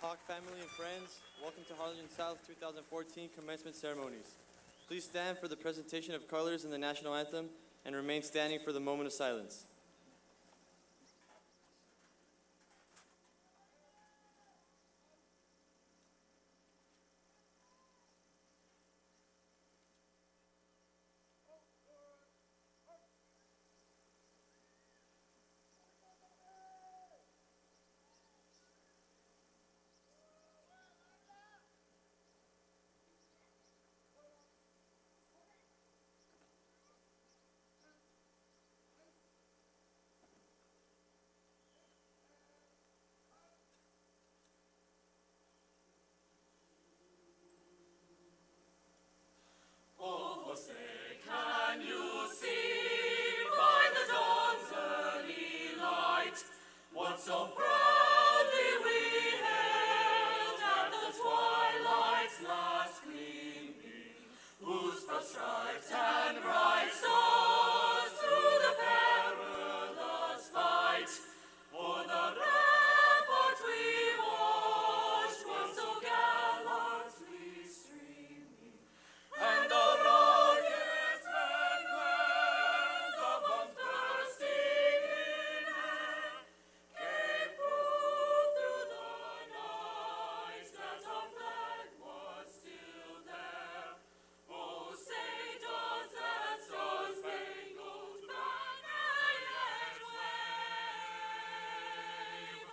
Hawk family and friends, welcome to Harlingen South 2014 Commencement Ceremonies. Please stand for the presentation of colors in the national anthem and remain standing for the moment of silence. So proudly we hailed at the twilight's last gleaming, whose broad stripes and bright stars through the perilous fight, o'er the ramparts we watched were so gallantly streaming, and the rockets had quelled the bombs bursting in air. Came proof through the night that our flag was still there. Oh, say does that star-spangled banner yet wave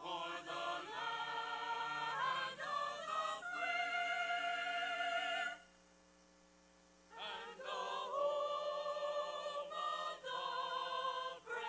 o'er the land of the free and the home of the brave?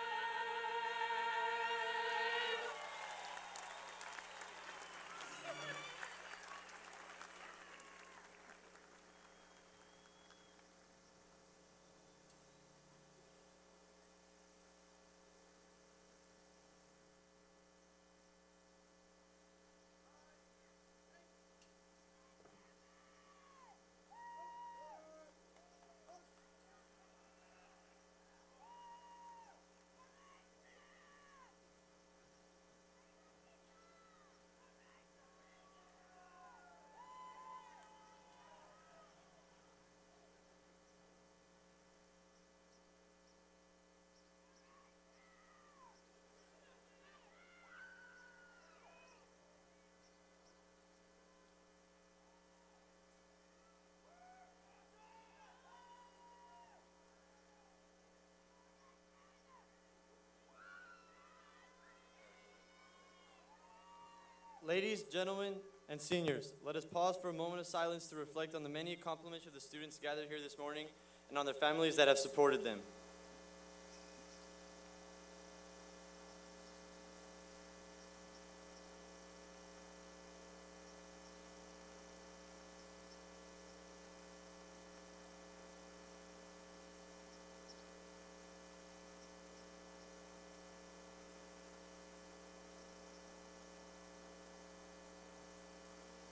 Ladies, gentlemen, and seniors, let us pause for a moment of silence to reflect on the many accomplishments of the students gathered here this morning and on their families that have supported them.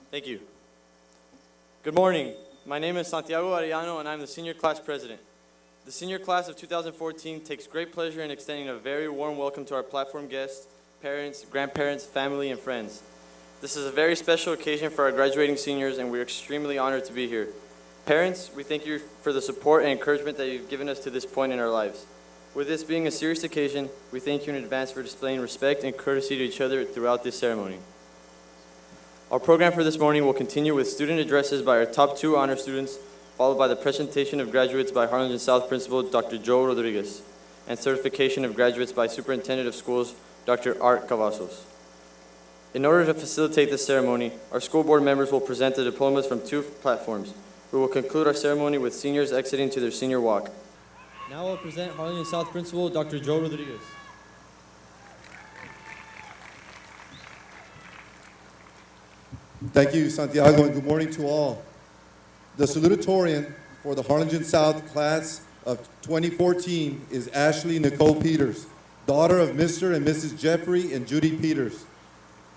Thank you. Good morning. My name is Santiago Arellano, and I'm the senior class president. The senior class of 2014 takes great pleasure in extending a very warm welcome to our platform guests, parents, grandparents, family, and friends. This is a very special occasion for our graduating seniors, and we're extremely honored to be here. Parents, we thank you for the support and encouragement that you've given us to this point in our lives. With this being a serious occasion, we thank you in advance for displaying respect and courtesy to each other throughout this ceremony. Our program for this morning will continue with student addresses by our top two honor students, followed by the presentation of graduates by Harlingen South Principal Dr. Joe Rodriguez, and certification of graduates by Superintendent of Schools Dr. Art Cavazos. In order to facilitate this ceremony, our school board members will present the diplomas from two platforms. We will conclude our ceremony with seniors exiting to their senior walk. Now I'll present Harlingen South Principal Dr. Joe Rodriguez. Thank you, Santiago, and good morning to all. The salutatorian for the Harlingen South class of 2014 is Ashley Nicole Peters, daughter of Mr. and Mrs. Jeffrey and Judy Peters.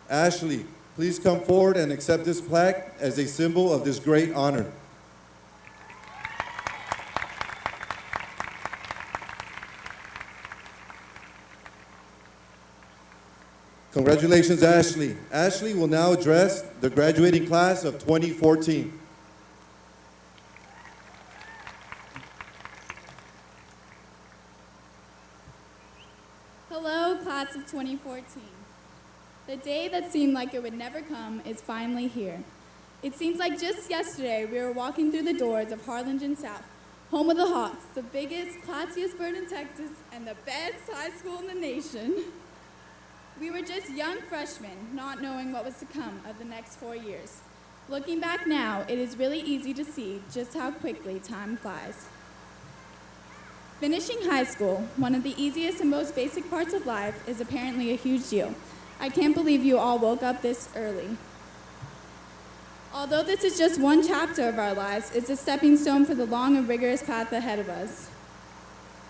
Ashley, please come forward and accept this plaque as a symbol of this great honor. Congratulations, Ashley. Ashley will now address the graduating class of 2014. Hello, class of 2014. The day that seemed like it would never come is finally here. It seems like just yesterday we were walking through the doors of Harlingen South, home of the Hawks, the biggest, classiest bird in Texas, and the best high school in the nation. We were just young freshmen, not knowing what was to come of the next 4 years. Looking back now, it is really easy to see just how quickly time flies. Finishing high school, one of the easiest and most basic parts of life, is apparently a huge deal. I can't believe you all woke up this early. Although this is just one chapter of our lives, it's a stepping stone for the long and rigorous path ahead of us.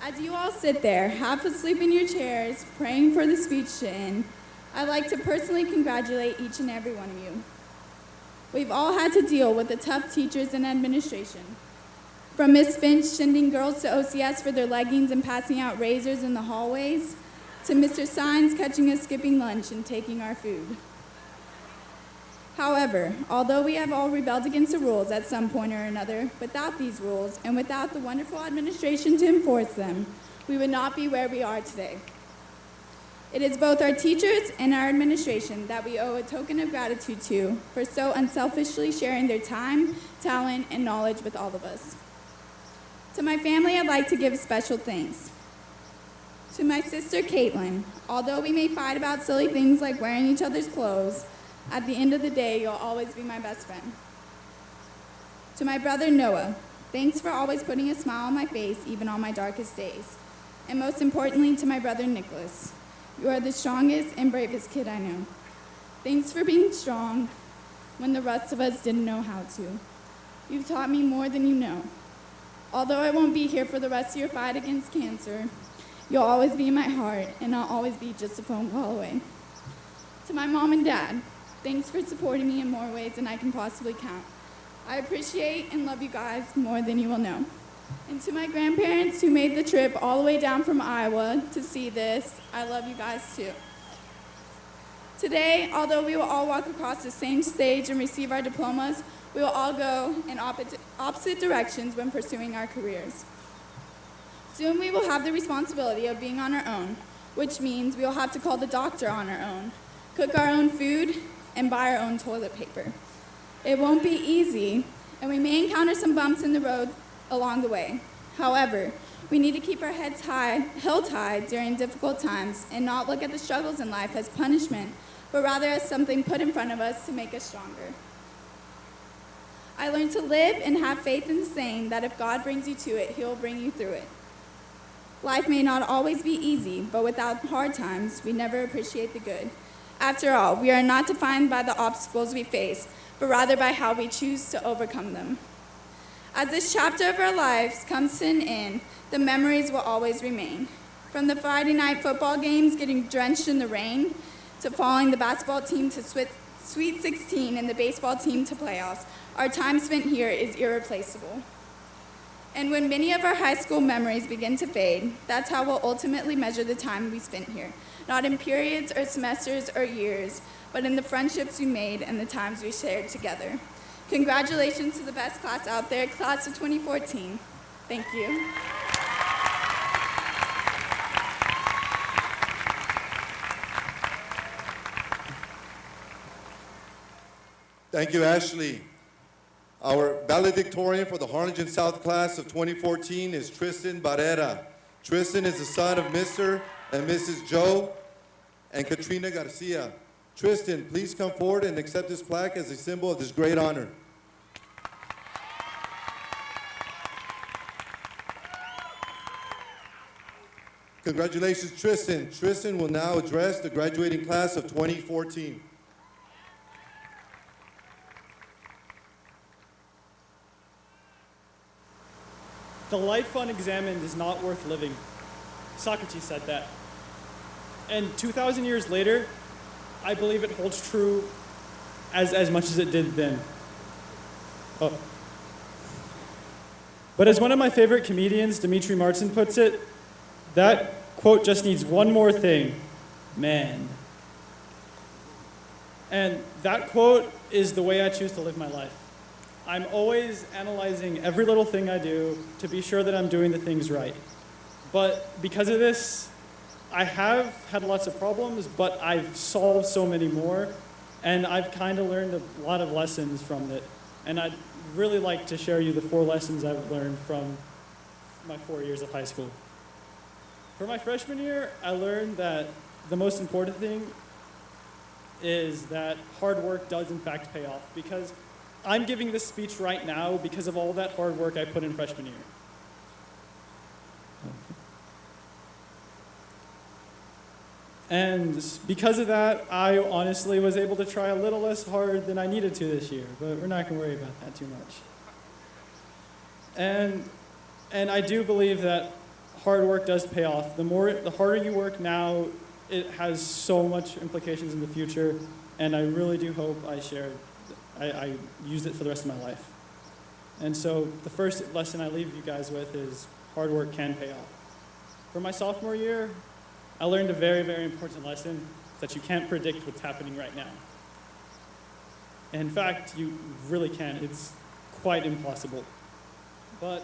As you all sit there, half asleep in your chairs, praying for the speech to end, I'd like to personally congratulate each and every one of you. We've all had to deal with the tough teachers and administration. From Miss Finch sending girls to OCS for their leggings and passing out razors in the hallways, to Mr. Sines catching us skipping lunch and taking our food. However, although we have all rebelled against the rules at some point or another, without these rules and without the wonderful administration to enforce them, we would not be where we are today. It is both our teachers and our administration that we owe a token of gratitude to for so unselfishly sharing their time, talent, and knowledge with all of us. To my family, I'd like to give special thanks. To my sister, Caitlin, although we may fight about silly things like wearing each other's clothes, at the end of the day, you'll always be my best friend. To my brother, Noah, thanks for always putting a smile on my face, even on my darkest days. And most importantly, to my brother, Nicholas, you are the strongest and bravest kid I know. Thanks for being strong when the rest of us didn't know how to. You've taught me more than you know. Although I won't be here for the rest of your fight against cancer, you'll always be in my heart, and I'll always be just a phone call away. To my mom and dad, thanks for supporting me in more ways than I can possibly count. I appreciate and love you guys more than you will know. And to my grandparents who made the trip all the way down from Iowa to see this, I love you guys too. Today, although we will all walk across the same stage and receive our diplomas, we will all go in opposite directions when pursuing our careers. Soon we will have the responsibility of being on our own, which means we will have to call the doctor on our own, cook our own food, and buy our own toilet paper. It won't be easy, and we may encounter some bumps in the road along the way. However, we need to keep our heads held high during difficult times and not look at the struggles in life as punishment, but rather as something put in front of us to make us stronger. I learned to live and have faith in the saying that if God brings you to it, He'll bring you through it. Life may not always be easy, but without hard times, we never appreciate the good. After all, we are not defined by the obstacles we face, but rather by how we choose to overcome them. As this chapter of our lives comes to an end, the memories will always remain. From the Friday night football games getting drenched in the rain, to following the basketball team to Sweet 16 and the baseball team to playoffs, our time spent here is irreplaceable. And when many of our high school memories begin to fade, that's how we'll ultimately measure the time we spent here. Not in periods or semesters or years, but in the friendships we made and the times we shared together. Congratulations to the best class out there, class of 2014. Thank you. Thank you, Ashley. Our valedictorian for the Harlingen South class of 2014 is Tristan Barrera. Tristan is the son of Mr. and Mrs. Joe and Katrina Garcia. Tristan, please come forward and accept this plaque as a symbol of this great honor. Congratulations, Tristan. Tristan will now address the graduating class of 2014. The life unexamined is not worth living. Socrates said that. And 2,000 years later, I believe it holds true as much as it did then. Oh. But as one of my favorite comedians, Dimitri Martin, puts it, that quote just needs one more thing: man. And that quote is the way I choose to live my life. I'm always analyzing every little thing I do to be sure that I'm doing the things right. But because of this, I have had lots of problems, but I've solved so many more, and I've kind of learned a lot of lessons from it. And I'd really like to share you the 4 lessons I've learned from my 4 years of high school. For my freshman year, I learned that the most important thing is that hard work does in fact pay off, because I'm giving this speech right now because of all that hard work I put in freshman year. And because of that, I honestly was able to try a little less hard than I needed to this year, but we're not going to worry about that too much. And I do believe that hard work does pay off. The harder you work now, it has so much implications in the future, and I really do hope I use it for the rest of my life. And so the first lesson I leave you guys with is hard work can pay off. For my sophomore year, I learned a very, very important lesson, that you can't predict what's happening right now. In fact, you really can't. It's quite impossible. But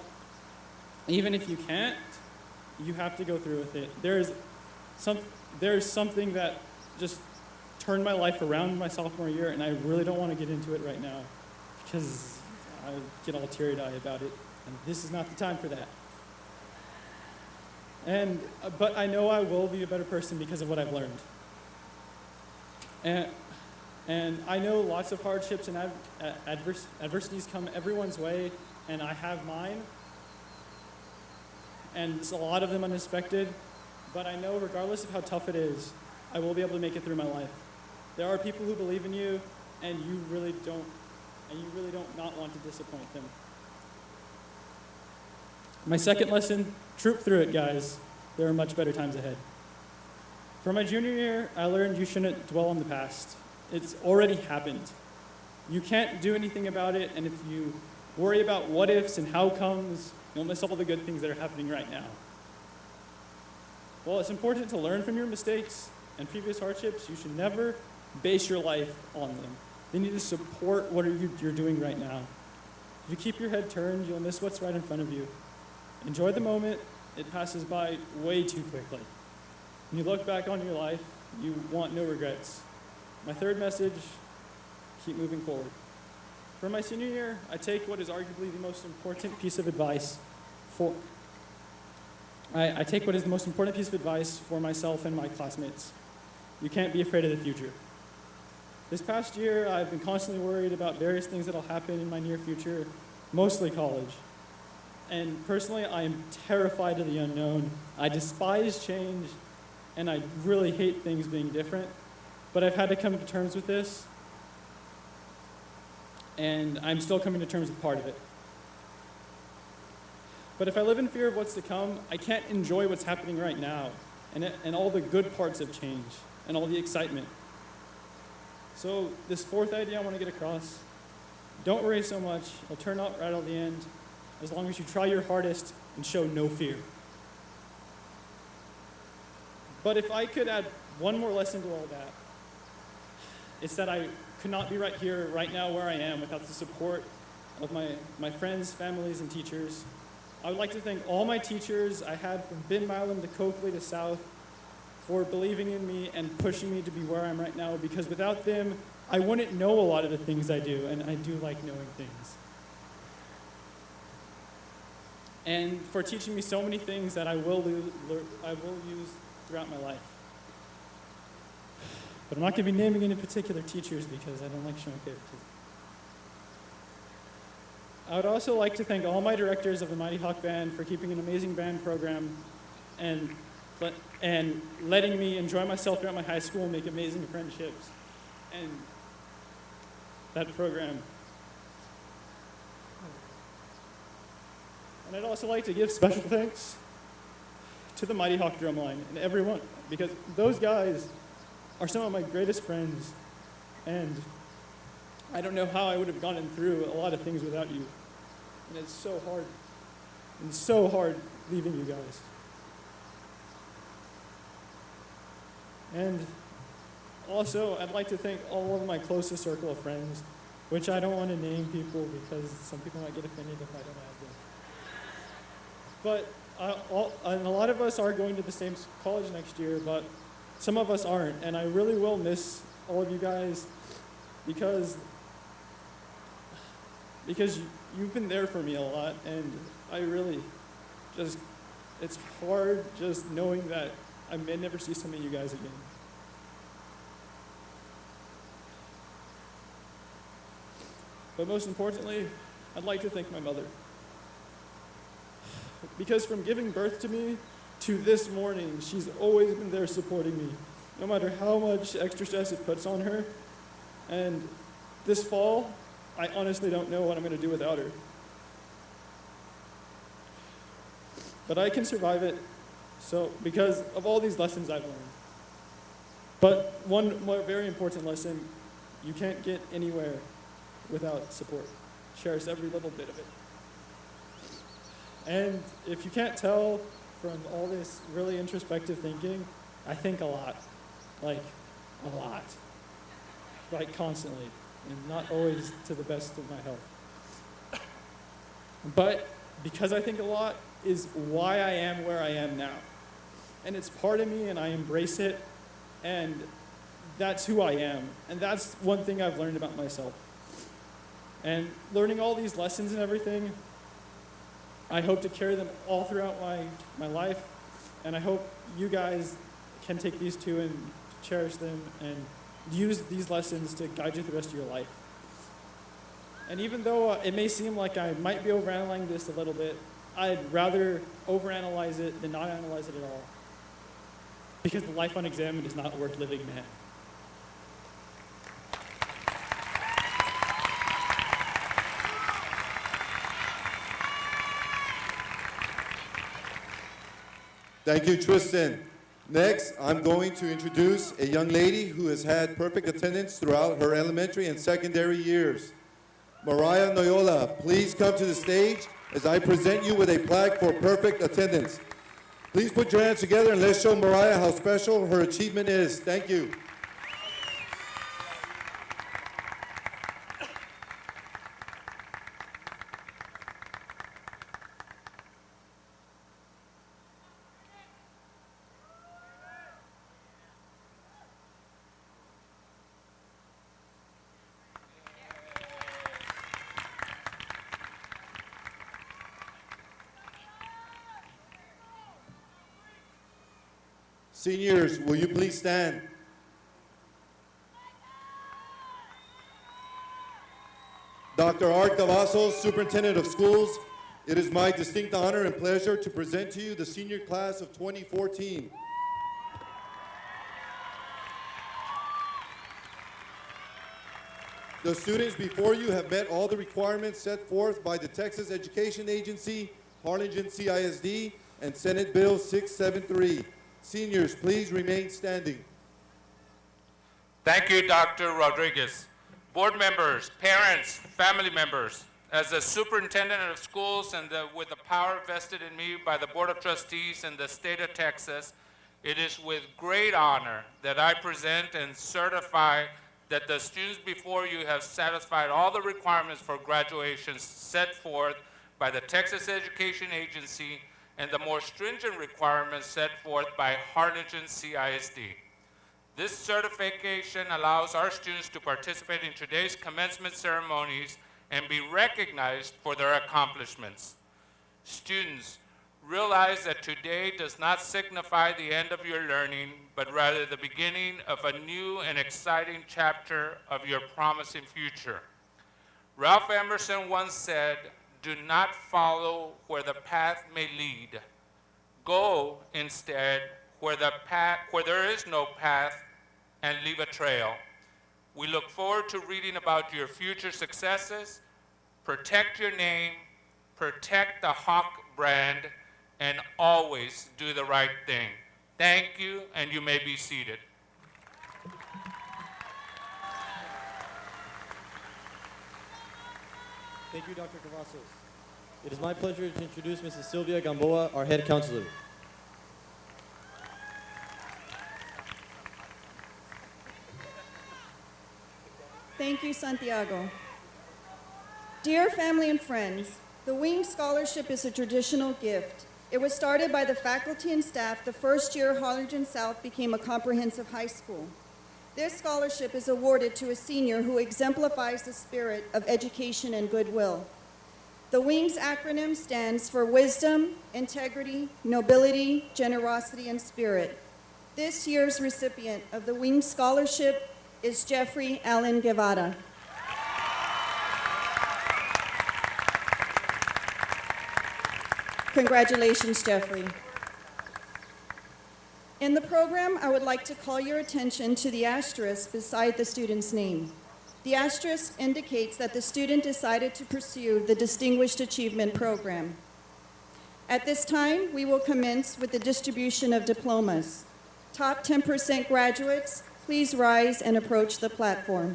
even if you can't, you have to go through with it. There's something that just turned my life around my sophomore year, and I really don't want to get into it right now because I get all teary-eyed about it, and this is not the time for that. But I know I will be a better person because of what I've learned. And I know lots of hardships and adversities come everyone's way, and I have mine. And a lot of them unexpected, but I know regardless of how tough it is, I will be able to make it through my life. There are people who believe in you, and you really don't not want to disappoint them. My second lesson, troop through it, guys. There are much better times ahead. For my junior year, I learned you shouldn't dwell on the past. It's already happened. You can't do anything about it, and if you worry about what ifs and how comes, you'll miss all the good things that are happening right now. While it's important to learn from your mistakes and previous hardships, you should never base your life on them. They need to support what you're doing right now. If you keep your head turned, you'll miss what's right in front of you. Enjoy the moment. It passes by way too quickly. When you look back on your life, you want no regrets. My third message, keep moving forward. For my senior year, I take what is arguably the most important piece of advice for myself and my classmates. You can't be afraid of the future. This past year, I've been constantly worried about various things that will happen in my near future, mostly college. And personally, I am terrified of the unknown. I despise change, and I really hate things being different. But I've had to come to terms with this, and I'm still coming to terms with part of it. But if I live in fear of what's to come, I can't enjoy what's happening right now, and all the good parts of change, and all the excitement. So this fourth idea I want to get across, don't worry so much. It'll turn out right at the end, as long as you try your hardest and show no fear. But if I could add one more lesson to all that, it's that I could not be right here, right now, where I am without the support of my friends, families, and teachers. I would like to thank all my teachers I had from Ben Milam to Coakley to South for believing in me and pushing me to be where I am right now, because without them, I wouldn't know a lot of the things I do, and I do like knowing things. And for teaching me so many things that I will use throughout my life. But I'm not going to be naming any particular teachers because I don't like showing favoritism. I would also like to thank all my directors of the Mighty Hawk Band for keeping an amazing band program and letting me enjoy myself throughout my high school and make amazing friendships. And that program. And I'd also like to give special thanks to the Mighty Hawk Drumline and everyone, because those guys are some of my greatest friends, and I don't know how I would have gotten through a lot of things without you. And it's so hard. And so hard leaving you guys. And Also, I'd like to thank all of my closest circle of friends, which I don't want to name people because some people might get offended if I don't have them. But and a lot of us are going to the same college next year, but some of us aren't, and I really will miss all of you guys because you've been there for me a lot, and I really just, it's hard just knowing that I may never see some of you guys again. But most importantly, I'd like to thank my mother. Because from giving birth to me to this morning, she's always been there supporting me, no matter how much extra stress it puts on her. And this fall, I honestly don't know what I'm going to do without her. But I can survive it, because of all these lessons I've learned. But one more very important lesson, you can't get anywhere without support. Cherish every little bit of it. And if you can't tell from all this really introspective thinking, I think a lot. Like, a lot. Like, constantly. And not always to the best of my health. But because I think a lot is why I am where I am now. And it's part of me, and I embrace it, and that's who I am. And that's one thing I've learned about myself. And learning all these lessons and everything, I hope to carry them all throughout my life, and I hope you guys can take these too and cherish them and use these lessons to guide you through the rest of your life. And even though it may seem like I might be overanalyzing this a little bit, I'd rather overanalyze it than not analyze it at all. Because the life unexamined is not worth living, man. Thank you, Tristan. Next, I'm going to introduce a young lady who has had perfect attendance throughout her elementary and secondary years. Mariah Noyola, please come to the stage as I present you with a plaque for perfect attendance. Please put your hands together and let's show Mariah how special her achievement is. Thank you. Seniors, will you please stand? Dr. Art Cavazos, Superintendent of Schools, it is my distinct honor and pleasure to present to you the senior class of 2014. The students before you have met all the requirements set forth by the Texas Education Agency, Harlingen CISD, and Senate Bill 673. Seniors, please remain standing. Thank you, Dr. Rodriguez. Board members, parents, family members, as the superintendent of schools and with the power vested in me by the Board of Trustees in the state of Texas, it is with great honor that I present and certify that the students before you have satisfied all the requirements for graduation set forth by the Texas Education Agency and the more stringent requirements set forth by Harlingen CISD. This certification allows our students to participate in today's commencement ceremonies and be recognized for their accomplishments. Students, realize that today does not signify the end of your learning, but rather the beginning of a new and exciting chapter of your promising future. Ralph Emerson once said, "Do not follow where the path may lead. Go instead where there is no path and leave a trail." We look forward to reading about your future successes. Protect your name, protect the Hawk brand, and always do the right thing. Thank you, and you may be seated. Thank you, Dr. Cavazos. It is my pleasure to introduce Mrs. Sylvia Gamboa, our head counselor. Thank you, Santiago. Dear family and friends, the Wings Scholarship is a traditional gift. It was started by the faculty and staff the first year Harlingen South became a comprehensive high school. This scholarship is awarded to a senior who exemplifies the spirit of education and goodwill. The WINGS acronym stands for Wisdom, Integrity, Nobility, Generosity, and Spirit. This year's recipient of the WINGS Scholarship is Jeffrey Allen Guevara. Congratulations, Jeffrey. In the program, I would like to call your attention to the asterisk beside the student's name. The asterisk indicates that the student decided to pursue the Distinguished Achievement Program. At this time, we will commence with the distribution of diplomas. Top 10% graduates, please rise and approach the platform.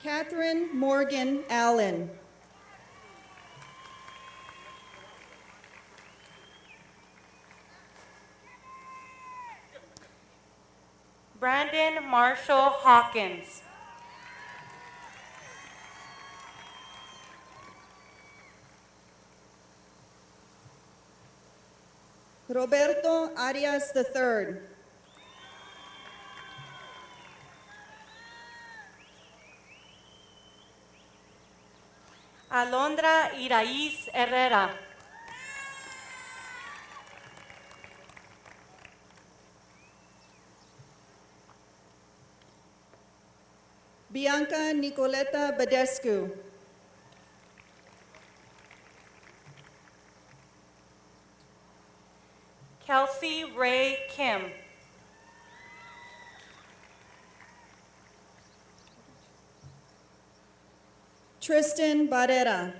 Catherine Morgan Allen. Brandon Marshall Hawkins. Roberto Arias III. Alondra Iraíz Herrera. Bianca Nicoleta Badescu. Kelsey Ray Kim. Tristan Barrera.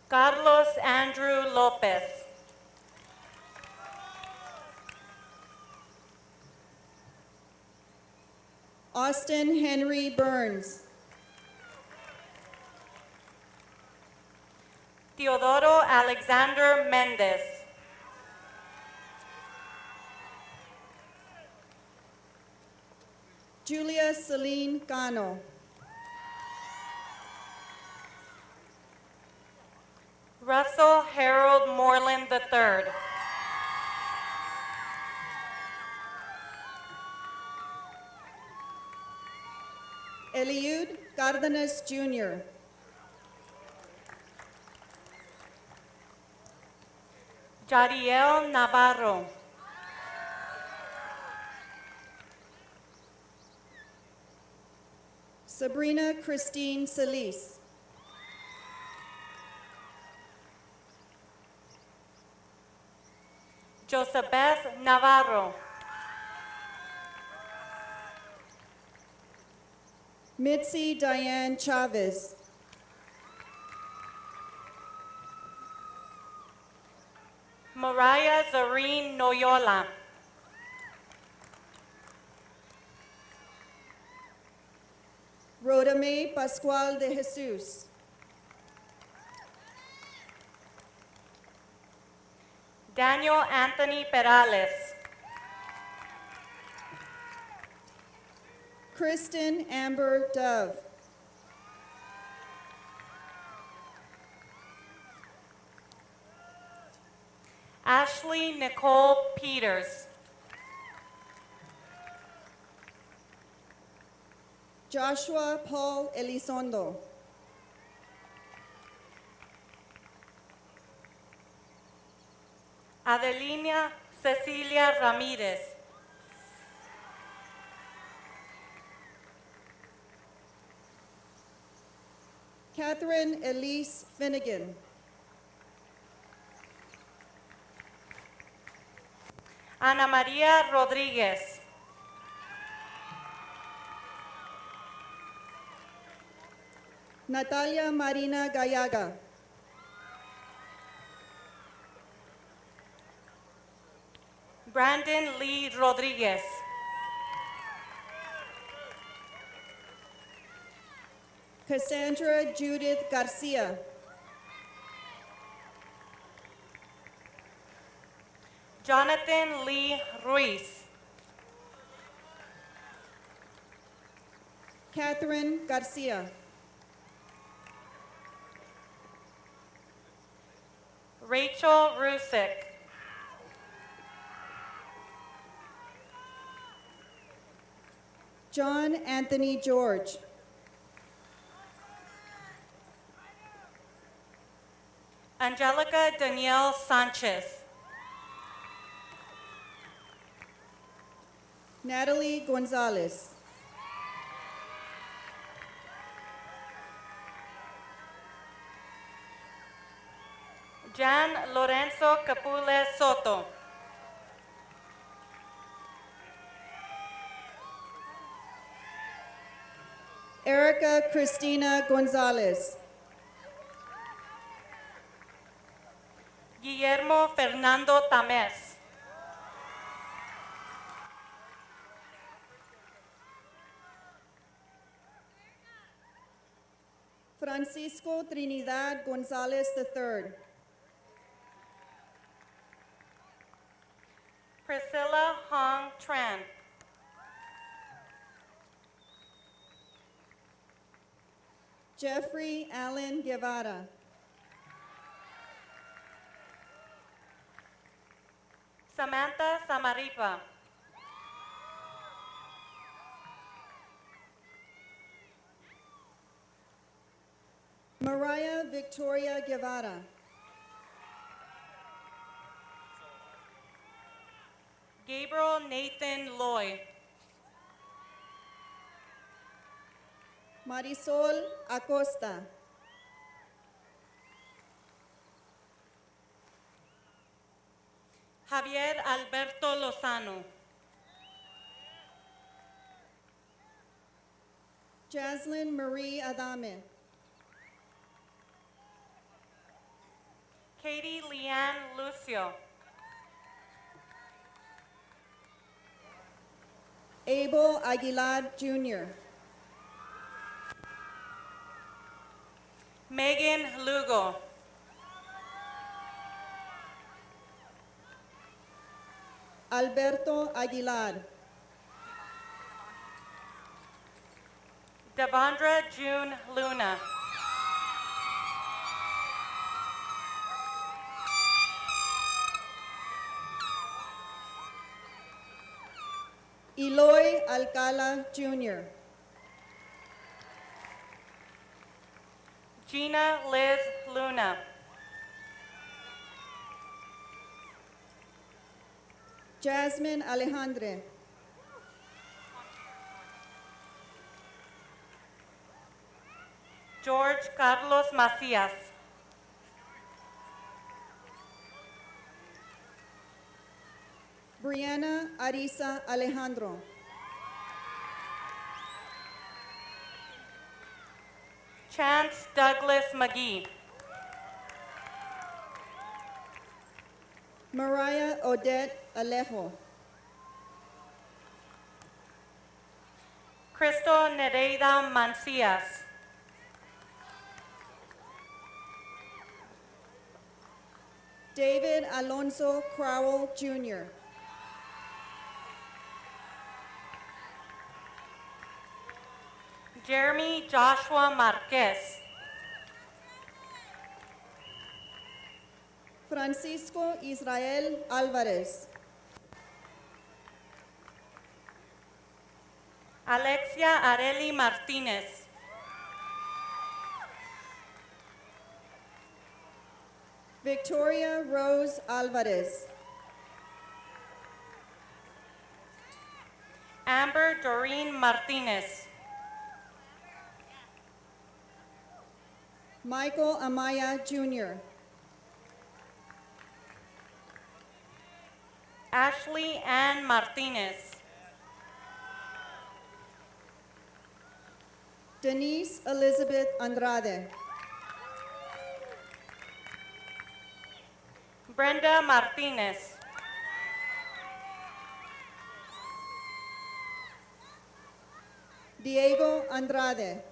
Carlos Andrew Lopez. Austin Henry Burns. Teodoro Alexander Mendez. Julia Celine Cano. Russell Harold Moreland III. Eliud Cardenas Jr. Jariel Navarro. Sabrina Christine Solis. Josebeth Navarro. Mitzi Diane Chavez. Mariah Zareen Noyola. Rhoda May Pascual de Jesus. Daniel Anthony Perales. Kristen Amber Dove. Ashley Nicole Peters. Joshua Paul Elizondo. Adelina Cecilia Ramirez. Catherine Elise Finnegan. Ana Maria Rodriguez. Natalia Marina Gallaga. Brandon Lee Rodriguez. Cassandra Judith Garcia. Jonathan Lee Ruiz. Catherine Garcia. Rachel Rusick. John Anthony George. Angelica Danielle Sanchez. Natalie Gonzalez. Jan Lorenzo Capule Soto. Erica Cristina Gonzalez. Guillermo Fernando Tamés. Francisco Trinidad Gonzalez III. Priscilla Hong Tran. Jeffrey Allen Guevara. Samantha Samaripa. Mariah Victoria Guevara. Gabriel Nathan Loy. Marisol Acosta. Javier Alberto Lozano. Jaslyn Marie Adame. Katie Leanne Lucio. Abel Aguilar Jr. Megan Lugo. Alberto Aguilar. Devondra June Luna. Eloy Alcala Jr. Gina Liz Luna. Jasmine Alejandre. George Carlos Macias. Brianna Arisa Alejandro. Chance Douglas McGee. Mariah Odette Alejo. Cristo Nereida Mancias. David Alonso Crowell Jr. Jeremy Joshua Marquez. Francisco Israel Alvarez. Alexia Areli Martinez. Victoria Rose Alvarez. Amber Doreen Martinez. Michael Amaya Jr. Ashley Ann Martinez. Denise Elizabeth Andrade. Brenda Martinez. Diego Andrade.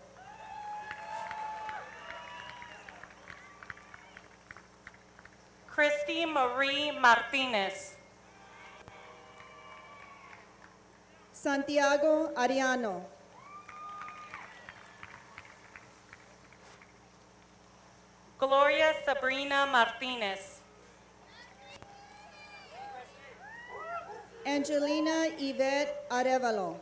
Christy Marie Martinez. Santiago Ariano. Gloria Sabrina Martinez. Angelina Yvette Arevalo.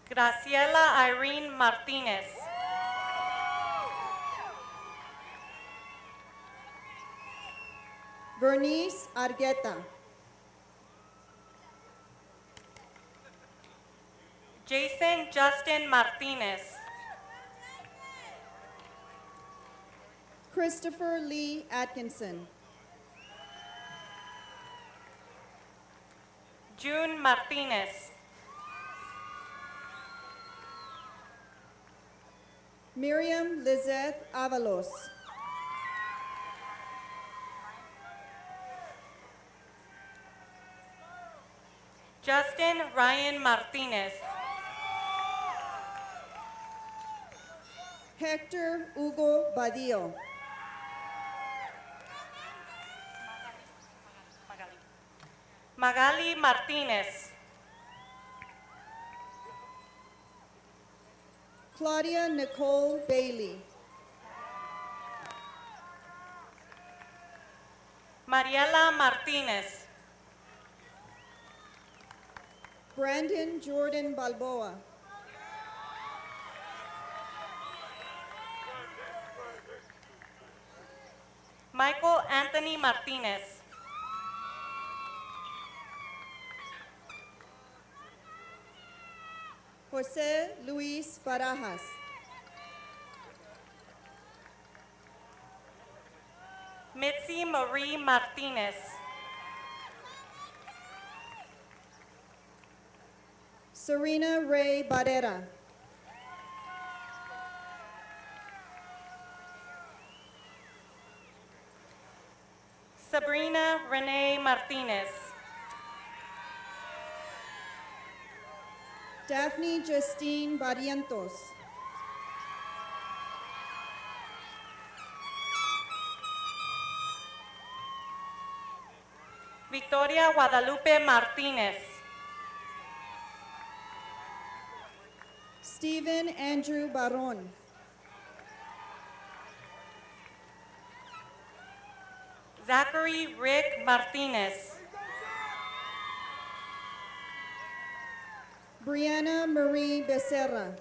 Graciela Irene Martinez. Vernice Argueta. Jason Justin Martinez. Christopher Lee Atkinson. June Martinez. Miriam Lizeth Avalos. Justin Ryan Martinez. Hector Hugo Badillo. Magali Martinez. Claudia Nicole Bailey. Mariela Martinez. Brandon Jordan Balboa. Michael Anthony Martinez. Jose Luis Barajas. Mitzi Marie Martinez. Serena Ray Barrera. Sabrina Renee Martinez. Daphne Justine Barrientos. Victoria Guadalupe Martinez. Stephen Andrew Barron. Zachary Rick Martinez. Brianna Marie Becerra.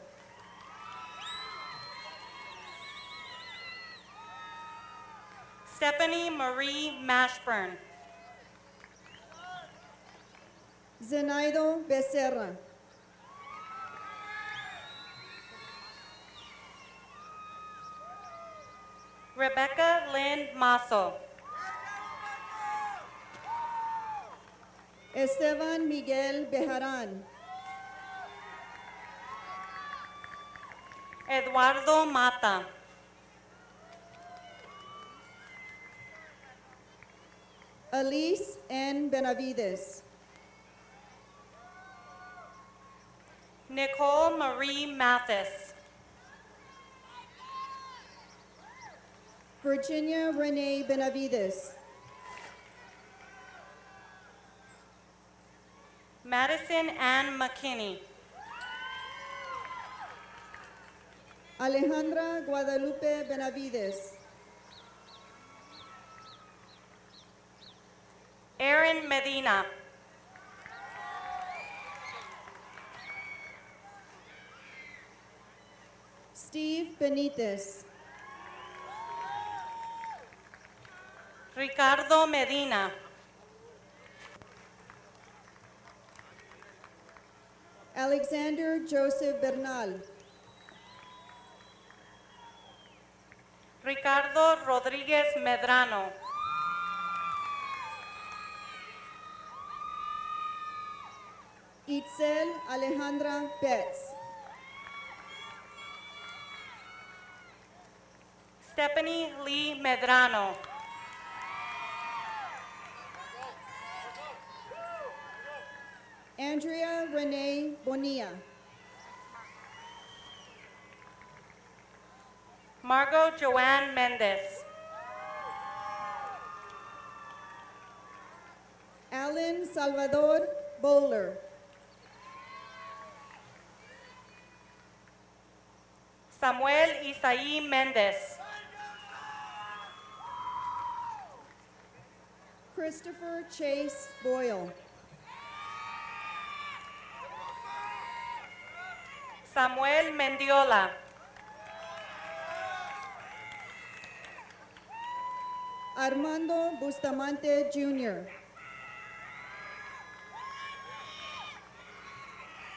Stephanie Marie Mashburn. Zenaido Becerra. Rebecca Lynn Masso. Esteban Miguel Bejarán. Eduardo Mata. Elise N. Benavides. Nicole Marie Mathis. Virginia Renee Benavides. Madison Ann McKinney. Alejandra Guadalupe Benavides. Aaron Medina. Steve Benitez. Ricardo Medina. Alexander Joseph Bernal. Ricardo Rodriguez Medrano. Itzel Alejandra Betts. Stephanie Lee Medrano. Andrea Renee Bonilla. Margot Joanne Mendez. Alan Salvador Bowler. Samuel Isaí Mendez. Christopher Chase Boyle. Samuel Mendiola. Armando Bustamante Jr.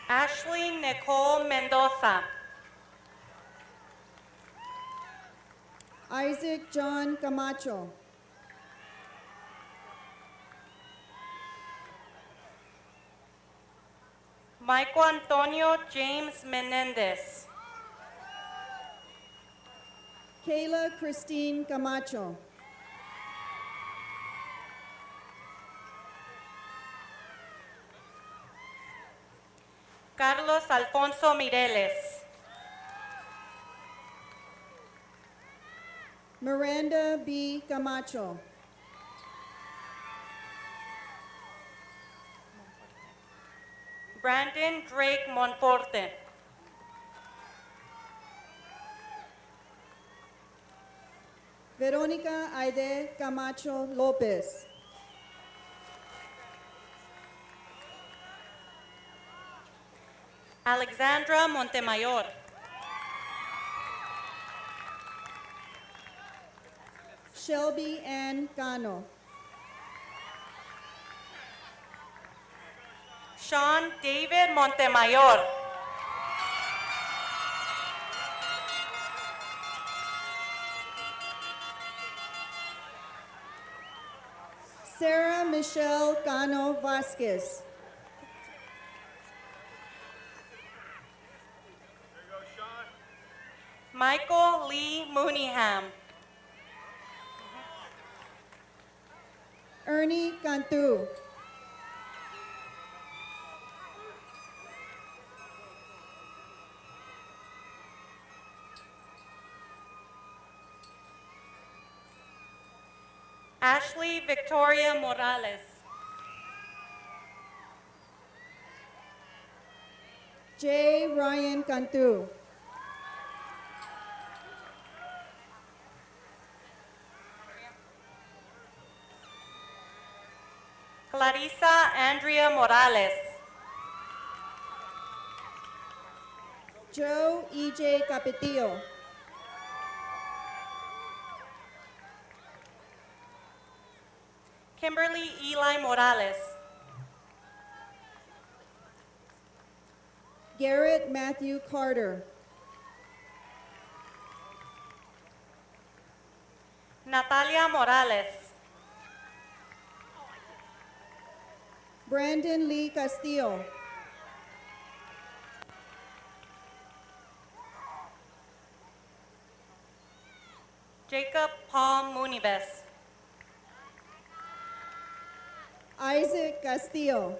Ashley Nicole Mendoza. Isaac John Camacho. Michael Antonio James Menendez. Kayla Christine Camacho. Carlos Alfonso Mireles. Miranda B. Camacho. Brandon Drake Monforte. Verónica Aide Camacho López. Alexandra Montemayor. Shelby Ann Cano. Sean David Montemayor. Sarah Michelle Cano Vasquez. Michael Lee Mooneyham. Ernie Cantu. Ashley Victoria Morales. J. Ryan Cantu. Clarissa Andrea Morales. Joe E.J. Capetillo. Kimberly Eli Morales. Garrett Matthew Carter. Natalia Morales. Brandon Lee Castillo. Jacob Paul Munibes. Isaac Castillo.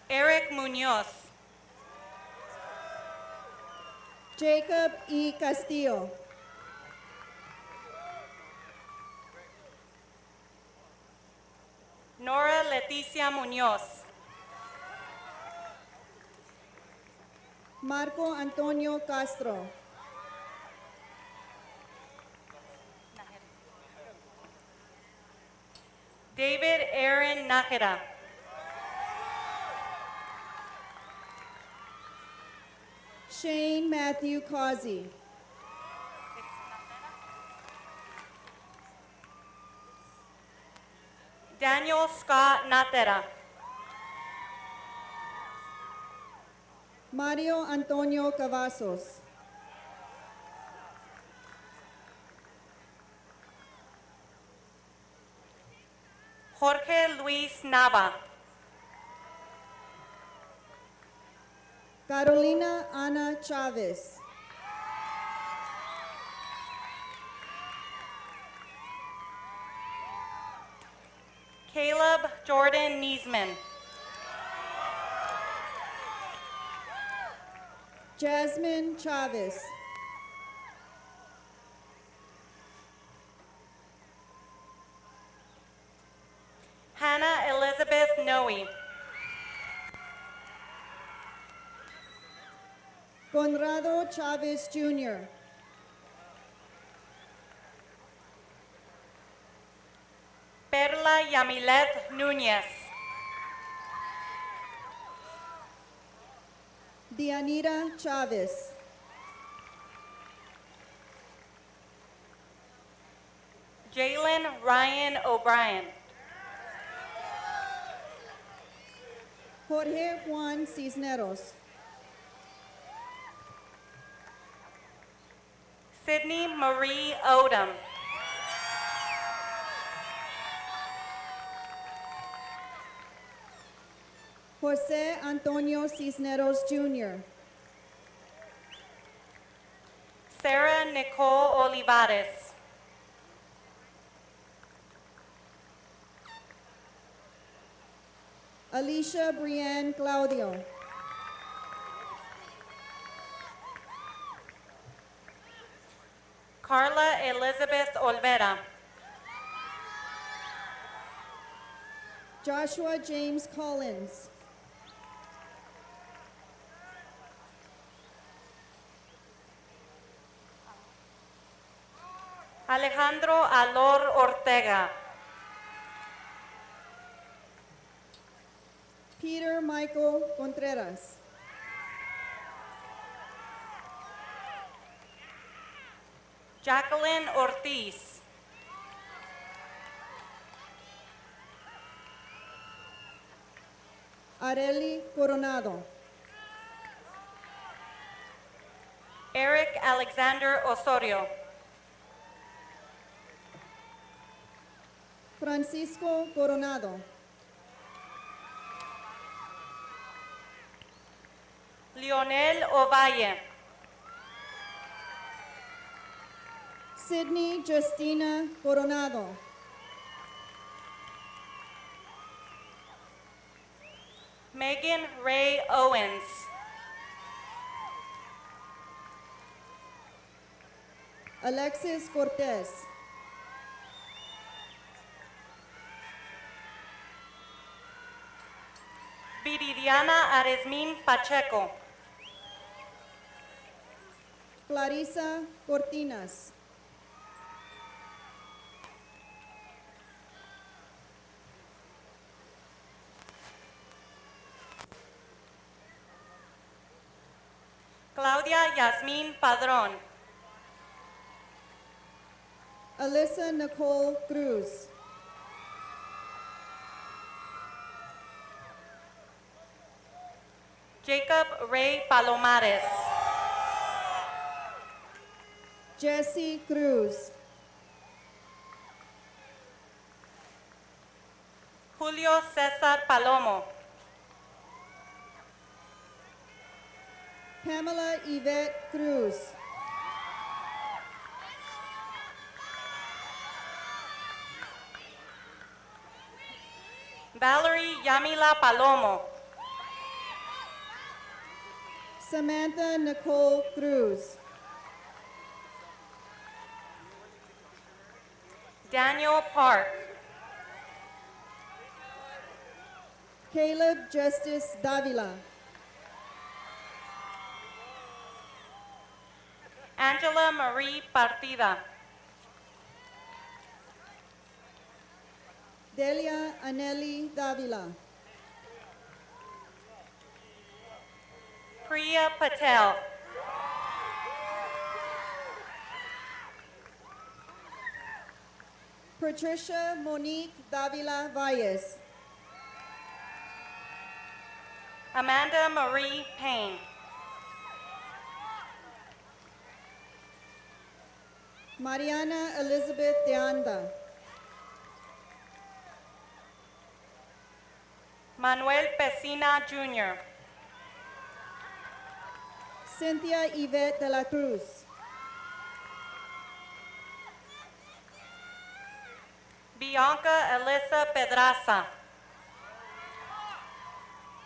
Eric Munoz. Jacob E. Castillo. Nora Leticia Munoz. Marco Antonio Castro. David Aaron Nájera. Shane Matthew Causey. Daniel Scott Natera. Mario Antonio Cavazos. Jorge Luis Nava. Carolina Ana Chavez. Caleb Jordan Niesman. Jasmine Chavez. Hannah Elizabeth Noe. Conrado Chavez Jr. Perla Yamilet Núñez. Dianira Chavez. Jalen Ryan O'Brien. Jorge Juan Cisneros. Sydney Marie Odom. Jose Antonio Cisneros Jr. Sarah Nicole Olivares. Alicia Brienne Claudio. Carla Elizabeth Olvera. Joshua James Collins. Alejandro Alor Ortega. Peter Michael Contreras. Jacqueline Ortiz. Areli Coronado. Eric Alexander Osorio. Francisco Coronado. Lionel Ovalle. Sydney Justina Coronado. Megan Ray Owens. Alexis Cortez. Viridiana Aresmin Pacheco. Clarisa Cortinas. Claudia Yasmin Padrón. Alyssa Nicole Cruz. Jacob Ray Palomares. Jesse Cruz. Julio Cesar Palomo. Pamela Yvette Cruz. Valerie Yamila Palomo. Samantha Nicole Cruz. Daniel Park. Caleb Justice Davila. Angela Marie Partida. Delia Aneli Davila. Priya Patel. Patricia Monique Davila Valles. Amanda Marie Payne. Mariana Elizabeth de Anda. Manuel Pesina Jr., Cynthia Yvette de la Cruz, Bianca Elisa Pedraza,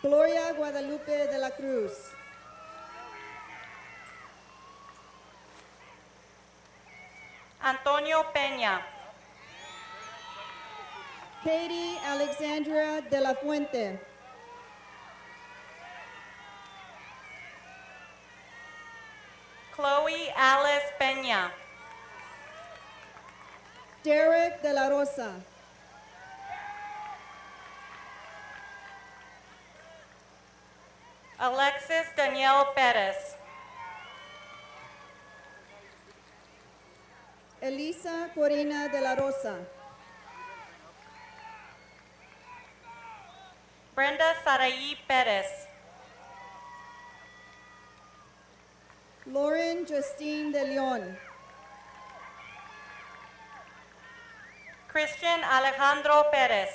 Gloria Guadalupe de la Cruz, Antonio Peña, Katie Alexandria de la Fuente, Chloe Alice Peña, Derek de la Rosa, Alexis Danielle Perez, Elisa Corina de la Rosa, Brenda Saraí Perez, Lauren Justine de Leon, Christian Alejandro Perez,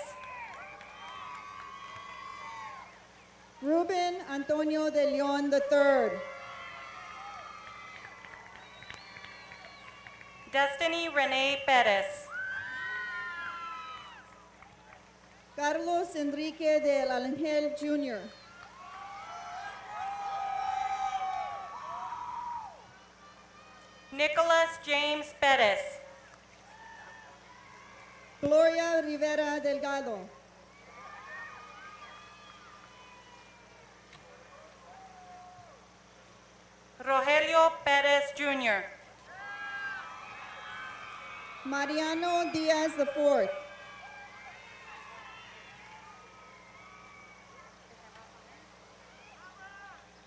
Ruben Antonio de Leon III, Destiny Renee Perez, Carlos Enrique del Ángel Jr., Nicholas James Perez, Gloria Rivera Delgado, Rogelio Perez Jr., Mariano Diaz IV,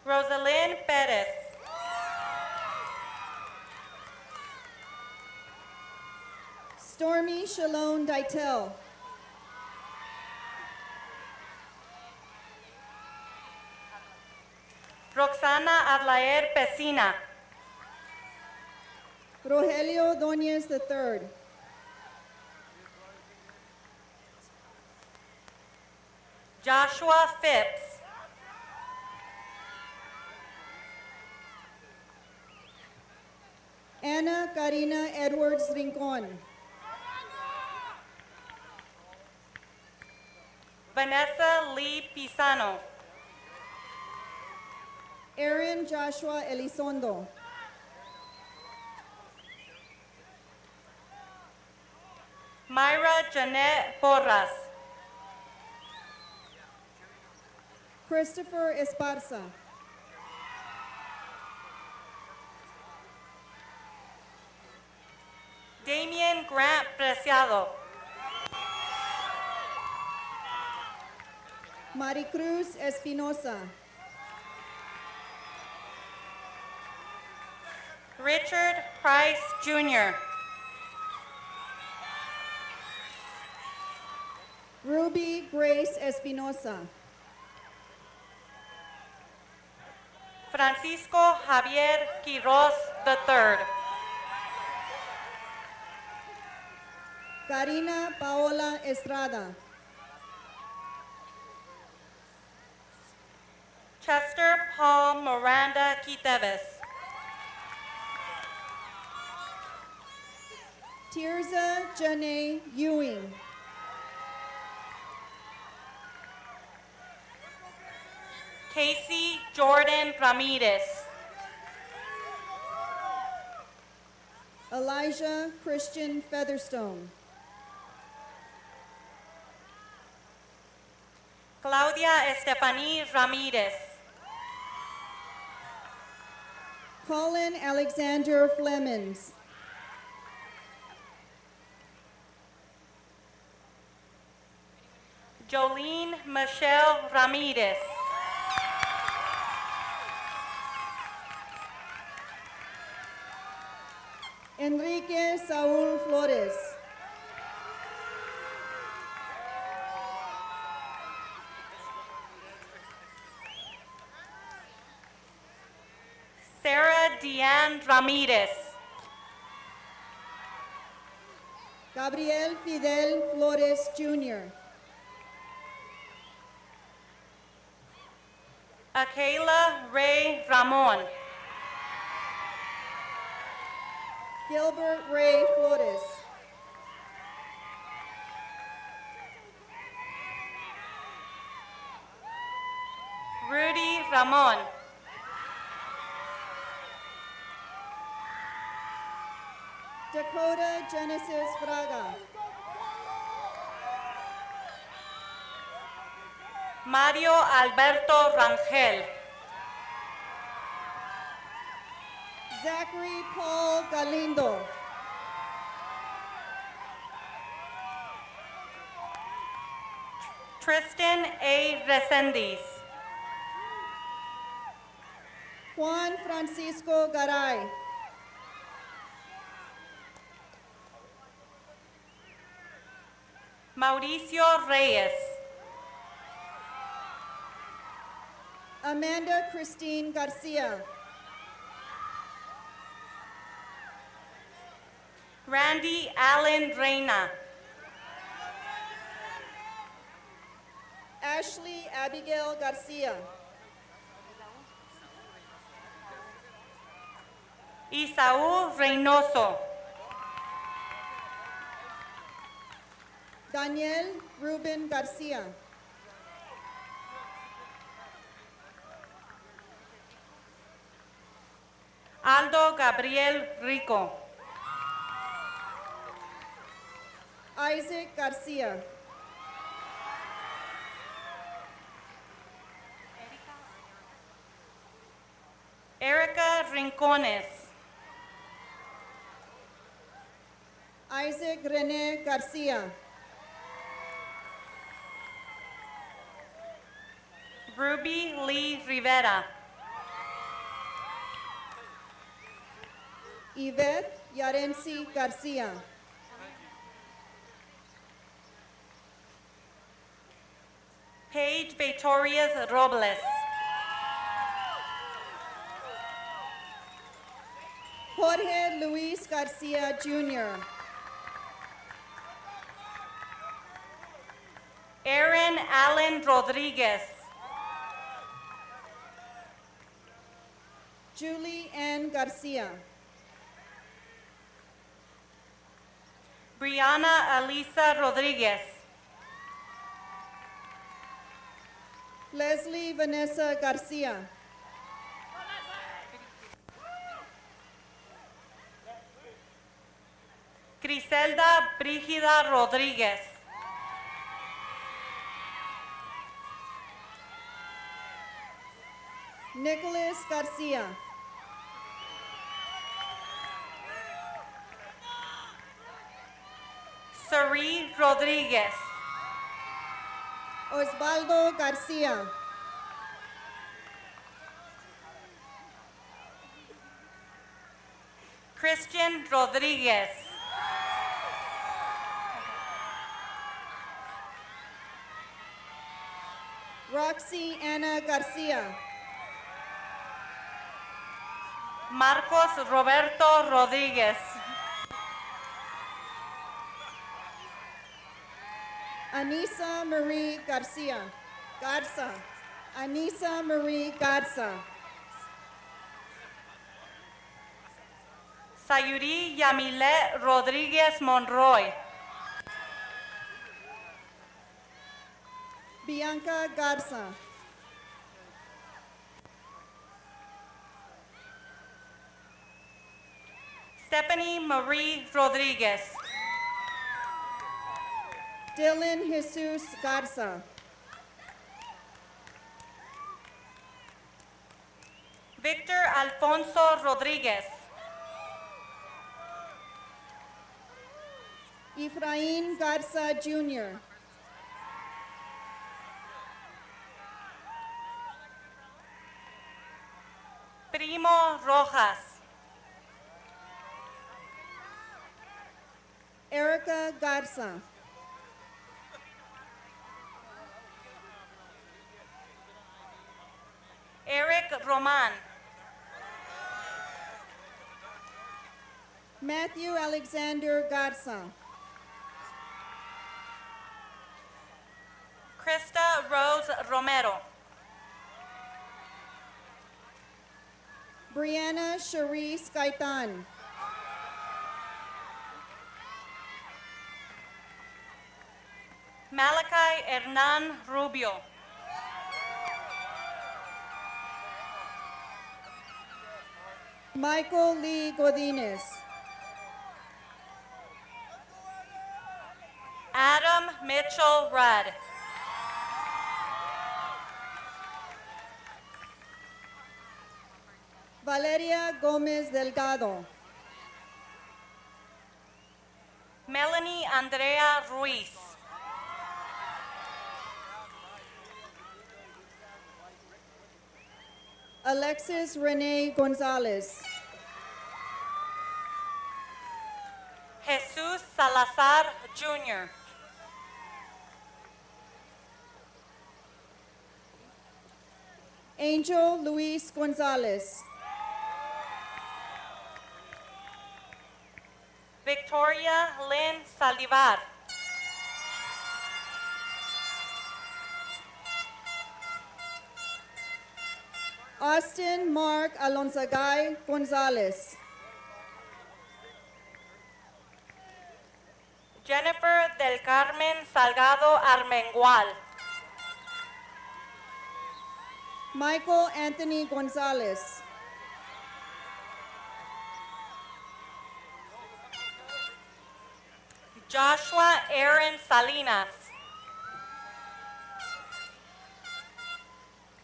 Rosalind Perez, Stormy Shalone Deitel, Roxana Adlaer Pesina, Rogelio Doñez III, Joshua Phipps, Ana Karina Edwards Rincon, Vanessa Lee Pisano, Aaron Joshua Elizondo, Myra Jeanette Porras, Christopher Esparza, Damian Grant Preciado, Maricruz Espinosa, Richard Price Jr., Ruby Grace Espinosa, Francisco Javier Quiroz III, Karina Paola Estrada, Chester Paul Miranda Quiteves, Tirza Janae Ewing, Casey Jordan Ramirez, Elijah Christian Featherstone, Claudia Estefany Ramirez, Colin Alexander Flemings, Jolene Michelle Ramirez, Enrique Saúl Flores, Sarah Deanne Ramirez, Gabriel Fidel Flores Jr., Akela Ray Ramon. Gilbert Ray Flores. Rudy Ramon. Dakota Genesis Fraga. Mario Alberto Rangel. Zachary Paul Galindo. Tristan A. Resendiz. Juan Francisco Garay. Mauricio Reyes. Amanda Christine Garcia. Randy Allen Reyna. Ashley Abigail Garcia. Isaú Reynoso. Daniel Ruben Garcia. Aldo Gabriel Rico. Isaac Garcia. Erica Rincones. Isaac Rene Garcia. Ruby Lee Rivera. Yvette Yarensi Garcia. Paige Victorias Robles. Jorge Luis Garcia Jr. Aaron Allen Rodriguez. Julie Ann Garcia. Brianna Alisa Rodriguez. Leslie Vanessa Garcia. Griselda Brígida Rodríguez. Nicholas Garcia. Sari Rodríguez. Osvaldo Garcia. Christian Rodríguez. Roxy Ana Garcia. Marcos Roberto Rodríguez. Anisa Marie Garcia. Garza. Anisa Marie Garza. Sayuri Yamile Rodríguez Monroy. Bianca Garza. Stephanie Marie Rodríguez. Dylan Jesus Garza. Victor Alfonso Rodríguez. Efraín Garza Jr. Primo Rojas. Erica Garza. Eric Roman. Matthew Alexander Garza. Krista Rose Romero. Brianna Cherise Gaitan. Malachi Hernan Rubio. Michael Lee Godinez. Adam Mitchell Rudd. Valeria Gomez Delgado. Melanie Andrea Ruiz. Alexis Renee Gonzalez. Jesus Salazar Jr. Angel Luis Gonzalez. Victoria Lynn Saldivar. Austin Mark Alonzagay Gonzalez. Jennifer del Carmen Salgado Armengual. Michael Anthony Gonzalez. Joshua Aaron Salinas.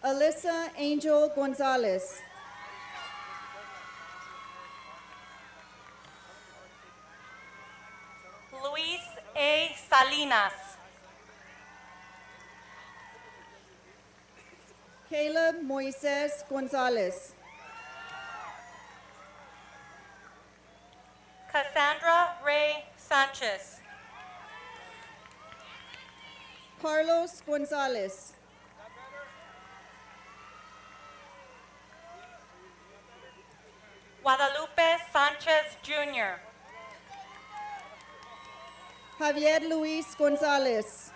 Alyssa Angel Gonzalez. Luis A. Salinas. Caleb Moises Gonzalez. Cassandra Ray Sanchez. Carlos Gonzalez. Guadalupe Sanchez Jr. Javier Luis Gonzalez.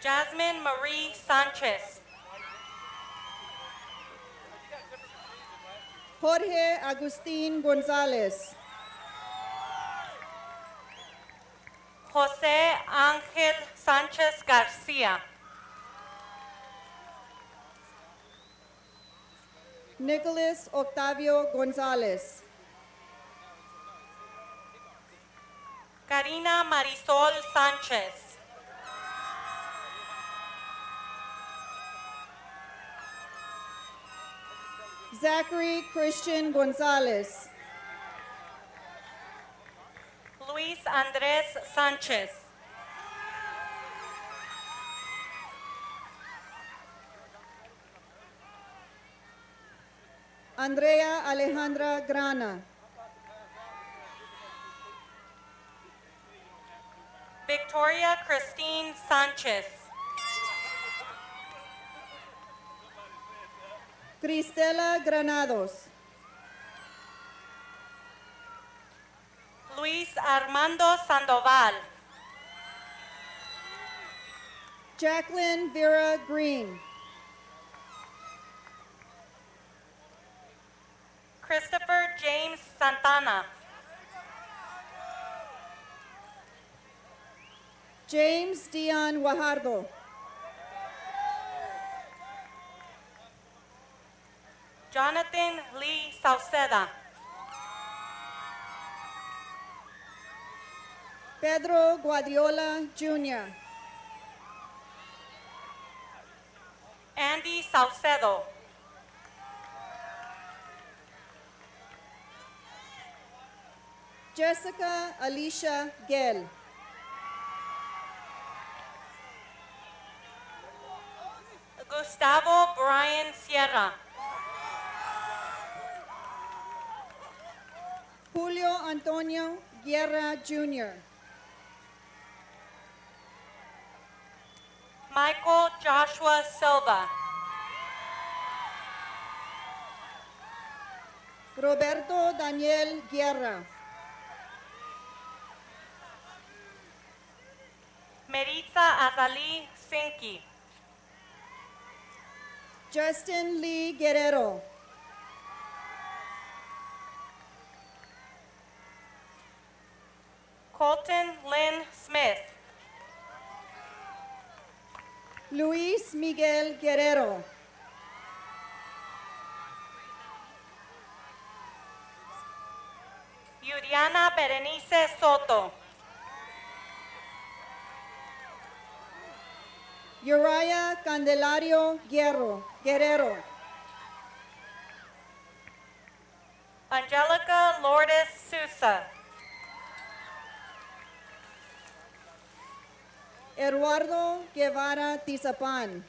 Jasmine Marie Sanchez. Jorge Agustin Gonzalez. Jose Ángel Sanchez Garcia. Nicholas Octavio Gonzalez. Karina Marisol Sanchez. Zachary Christian Gonzalez. Luis Andrés Sanchez. Andrea Alejandra Grana. Victoria Christine Sanchez. Cristela Granados. Luis Armando Sandoval. Jacqueline Vera Green. Christopher James Santana. James Dion Guajardo. Jonathan Lee Sauceda. Pedro Guardiola Jr. Andy Saucedo. Jessica Alicia Gell. Gustavo Brian Sierra. Julio Antonio Guerra Jr. Michael Joshua Silva. Roberto Daniel Guerra. Meritza Azali Sinki. Justin Lee Guerrero. Colton Lynn Smith. Luis Miguel Guerrero. Yuriana Berenice Soto. Uriah Candelario Guerrero. Angelica Lourdes Sousa. Eduardo Guevara Tizapan.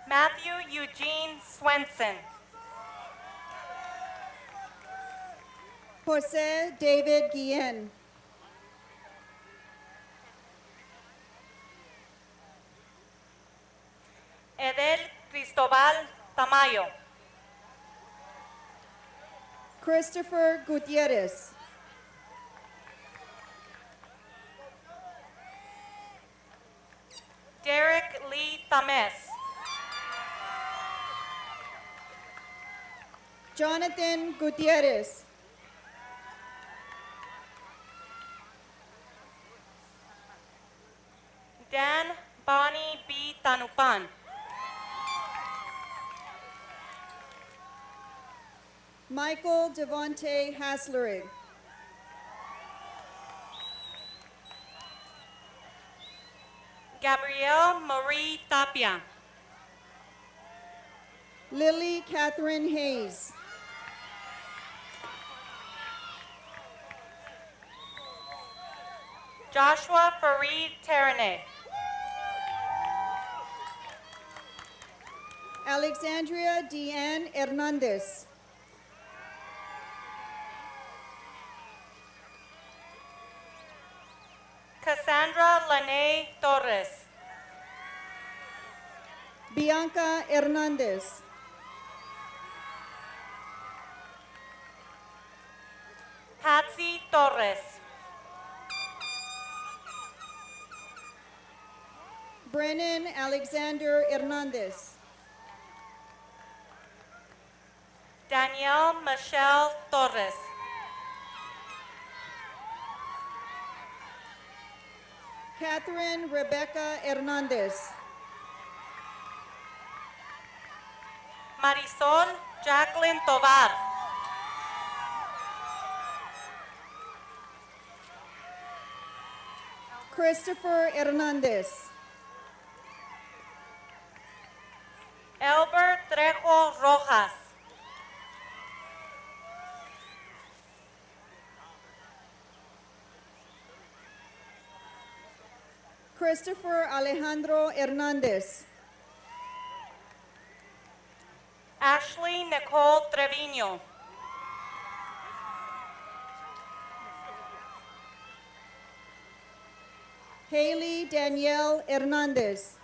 Matthew Eugene Swenson. Jose David Guillen. Edel Cristobal Tamayo. Christopher Gutierrez. Derek Lee Tames. Jonathan Gutierrez. Dan Bonnie B. Tanupan. Michael Devontae Haslerig. Gabrielle Marie Tapia. Lily Catherine Hayes. Joshua Fareed Terane. Alexandria Deanne Hernandez. Cassandra Lene Torres. Bianca Hernandez. Patsy Torres. Brennan Alexander Hernandez. Danielle Michelle Torres. Catherine Rebecca Hernandez. Marisol Jacqueline Tovar. Christopher Hernandez. Albert Trejo Rojas. Christopher Alejandro Hernandez. Ashley Nicole Trevino. Haley Danielle Hernandez.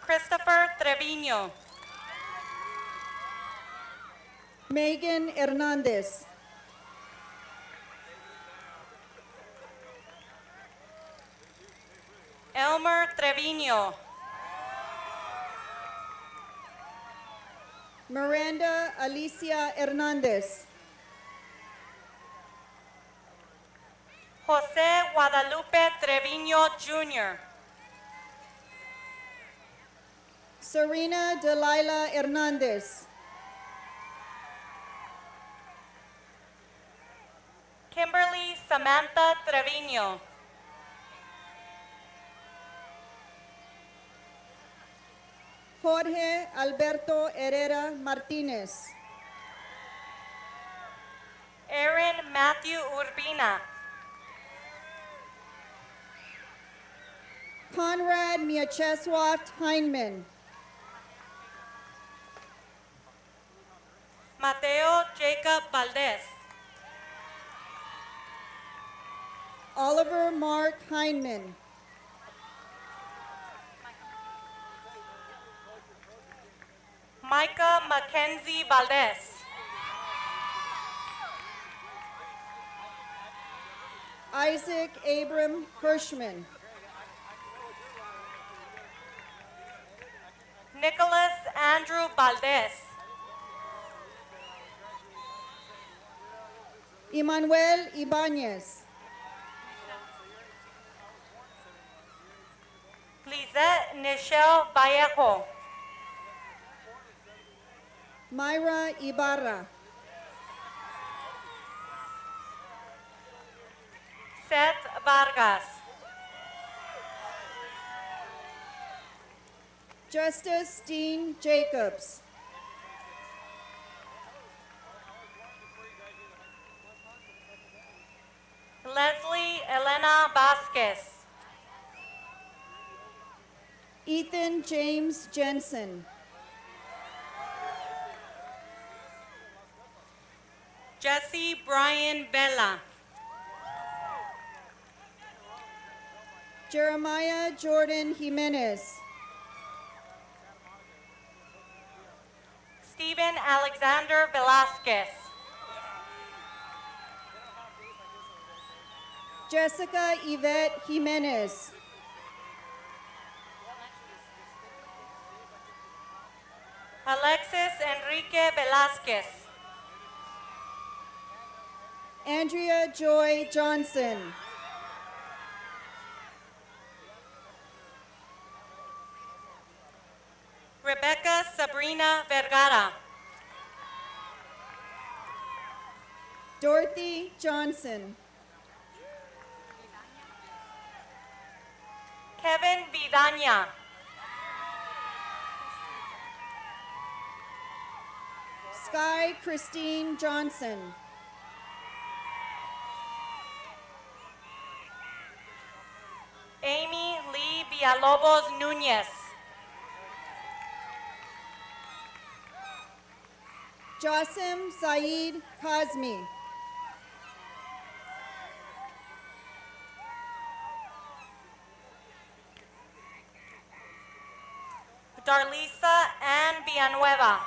Christopher Trevino. Megan Hernandez. Elmer Trevino. Miranda Alicia Hernandez. Jose Guadalupe Trevino Jr. Serena Delilah Hernandez. Kimberly Samantha Trevino. Jorge Alberto Herrera Martinez. Aaron Matthew Urbina. Conrad Mieczysław Heineman. Mateo Jacob Valdez. Oliver Mark Heineman. Micah Mackenzie Valdez. Isaac Abram Hirschman. Nicholas Andrew Valdez. Emmanuel Ibanez. Lizette Nichelle Vallejo. Myra Ibarra. Seth Vargas. Justice Dean Jacobs. Leslie Elena Vasquez. Ethan James Jensen. Jesse Brian Vela. Jeremiah Jordan Jimenez. Stephen Alexander Velasquez. Jessica Yvette Jimenez. Alexis Enrique Velasquez. Andrea Joy Johnson. Rebecca Sabrina Vergara. Dorothy Johnson. Kevin Vidaña. Sky Christine Johnson. Amy Lee Villalobos Nunez. Josim Saeed Kazmi. Darlisa Ann Villanueva.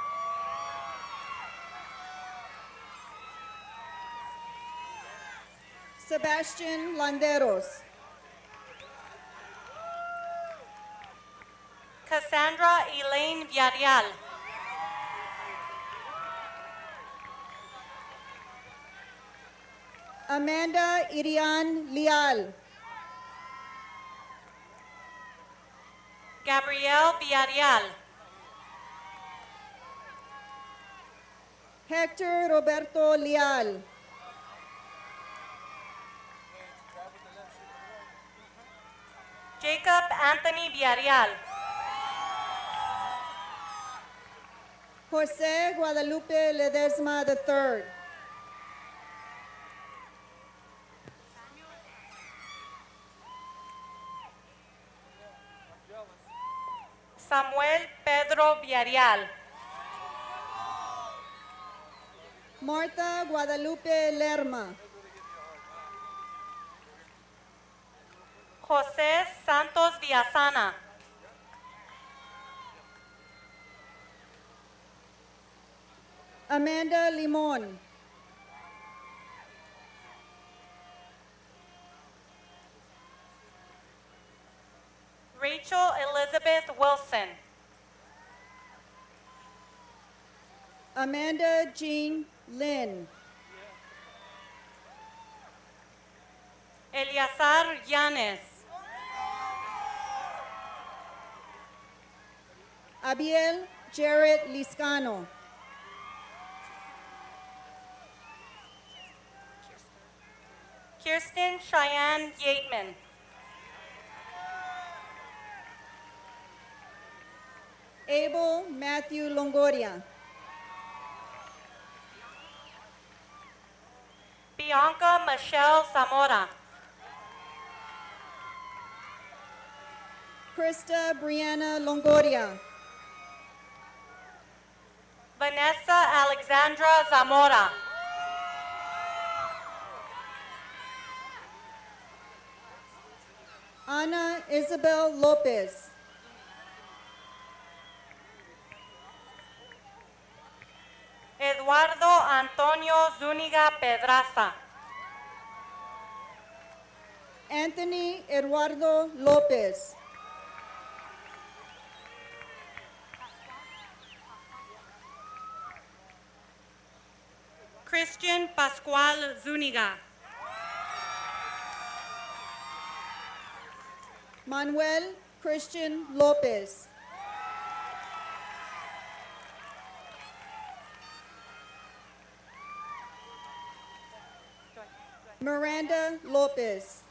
Sebastian Landeros. Cassandra Elaine Villarreal. Amanda Irian Leal. Gabrielle Villarreal. Hector Roberto Leal. Jacob Anthony Villarreal. Jose Guadalupe Ledesma III. Samuel Pedro Villarreal. Marta Guadalupe Lerma. José Santos Villasana. Amanda Limon. Rachel Elizabeth Wilson. Amanda Jean Lynn. Eliazar Llanes. Abiel Jarrett Liscano. Kirsten Cheyenne Yateman. Abel Matthew Longoria. Bianca Michelle Zamora. Krista Brianna Longoria. Vanessa Alexandra Zamora. Ana Isabel Lopez. Eduardo Antonio Zúñiga Pedraza. Anthony Eduardo Lopez. Christian Pascual Zuniga. Manuel Christian Lopez. Miranda Lopez.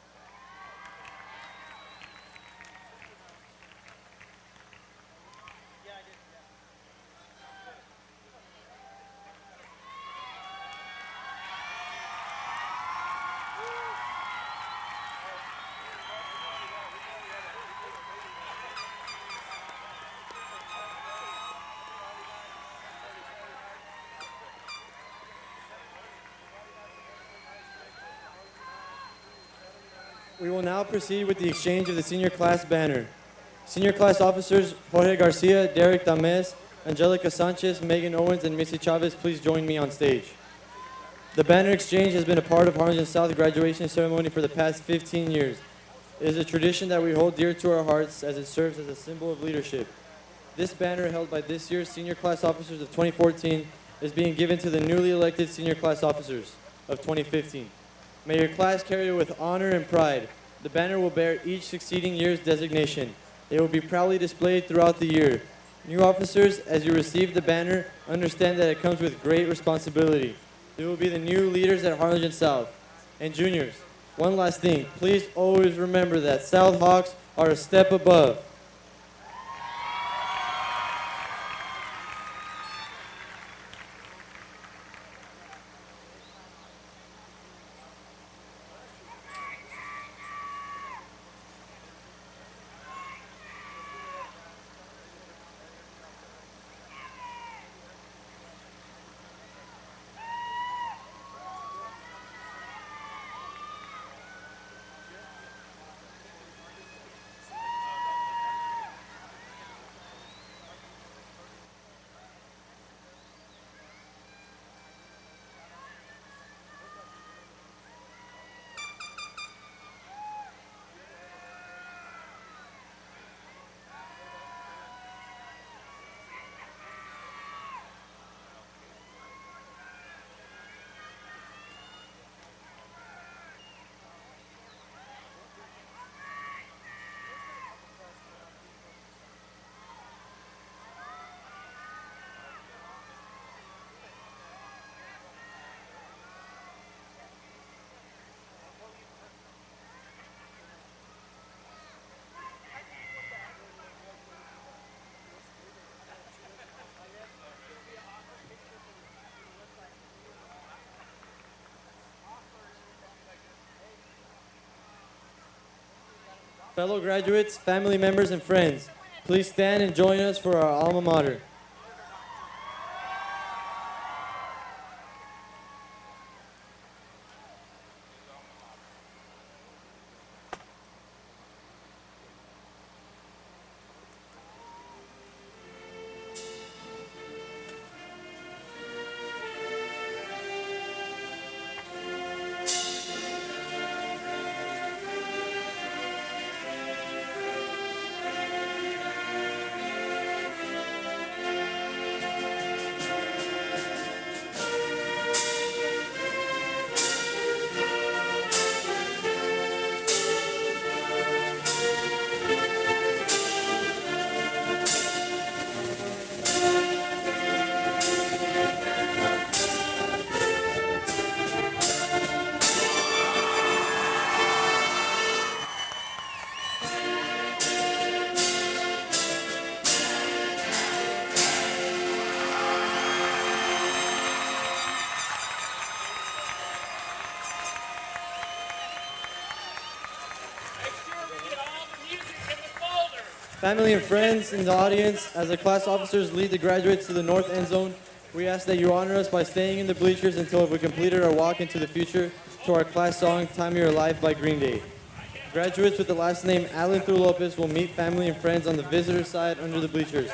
We will now proceed with the exchange of the senior class banner. Senior class officers Jorge Garcia, Derek Dames, Angelica Sanchez, Megan Owens, and Missy Chavez, please join me on stage. The banner exchange has been a part of Harlingen South graduation ceremony for the past 15 years. It is a tradition that we hold dear to our hearts as it serves as a symbol of leadership. This banner, held by this year's senior class officers of 2014, is being given to the newly elected senior class officers of 2015. May your class carry it with honor and pride. The banner will bear each succeeding year's designation. It will be proudly displayed throughout the year. New officers, as you receive the banner, understand that it comes with great responsibility. You will be the new leaders at Harlingen South. And juniors, one last thing. Please always remember that South Hawks are a step above. Fellow graduates, family members, and friends, please stand and join us for our alma mater. Family and friends in the audience, as the class officers lead the graduates to the north end zone, we ask that you honor us by staying in the bleachers until we completed our walk into the future to our class song, Time of Your Life by Green Day. Graduates with the last name Allen through Lopez will meet family and friends on the visitor side under the bleachers.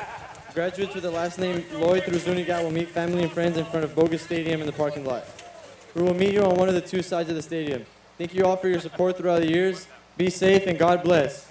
Graduates with the last name Lloyd through Zuniga will meet family and friends in front of Boggus Stadium in the parking lot. We will meet you on one of the two sides of the stadium. Thank you all for your support throughout the years. Be safe and God bless.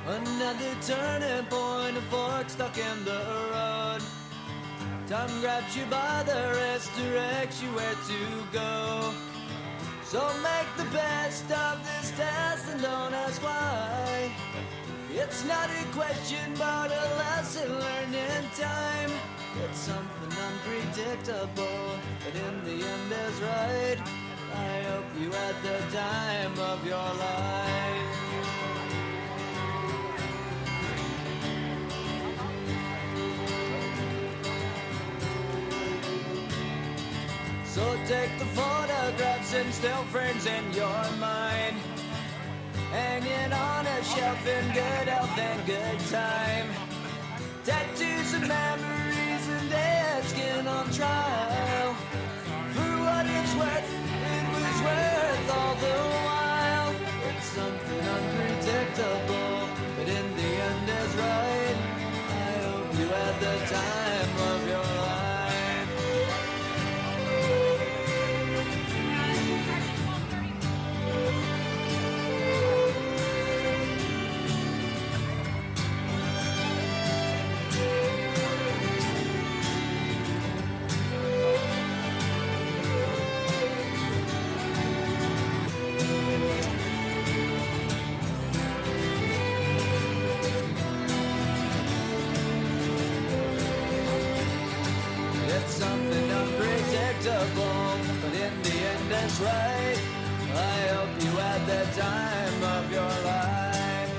Another turning point, a fork stuck in the road. Time grabs you by the wrist, directs you where to go. So make the best of this test and don't ask why. It's not a question but a lesson learned in time. It's something unpredictable, but in the end is right. I hope you had the time of your life. So take the photographs and still frames in your mind, hanging on a shelf in good health and good time. Tattoos and memories and dead skin on trial. For what it's worth, it was worth all the while. It's something unpredictable, but in the end is right. I hope you had the time of your life. Something unpredictable, but in the end it's right. I hope you had the time of your life.